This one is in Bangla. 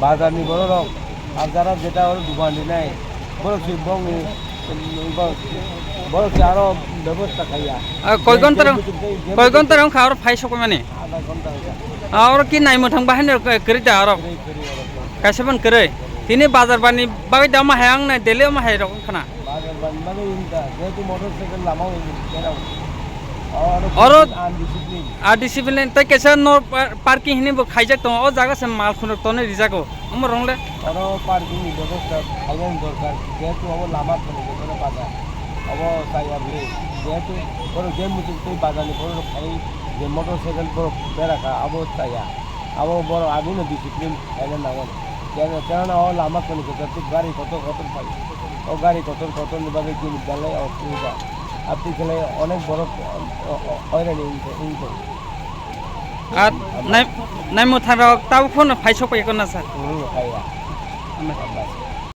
বাজারনি বড় রক আর যারা যেটা ওর দোকানি নাই বড় কি বড় কি আরো ব্যবস্থা খাইয়া কয় ঘন্টার খাওয়ার ফাই সকল মানে আধা ঘন্টা আর কি নাই মোথাং বাহানে করিতা আর কাইসাবান করে তিনি বাজার বানি বাকি দাম হায়াং নাই দেলে মা হাই রকম খানা বাজার বানি মানে ইনটা যেহেতু মোটরসাইকেল লামাও কেনাও और আনডিসিপ্লিন डिसिप्लिन तै कैसे नो पार्किंग हिने खाइजाक तो ओ जागा से माल खुन तो ने रिजाको हमर रंगले और पार्किंग व्यवस्था खाइन दरकार जेहेतु हम लामा खने जेने बाजार अब साया भी जेहेतु और जे मुझे तो बाजार नि बड़ खाइ जे मोटरसाइकेल पर बेराका अब साया अब बड़ आगु न डिसिप्लिन खाइन नावन जेने तेना ओ लामा खने तो गाड़ी कत पाई ओ गाड़ी कत निबादे कि गले অসুবিধা আপনি খেলে অনেক বড় হয়রানি ইনকম আর নাই নাই মোথার তাও ফোন ফাইছো কই কোন না স্যার খাইয়া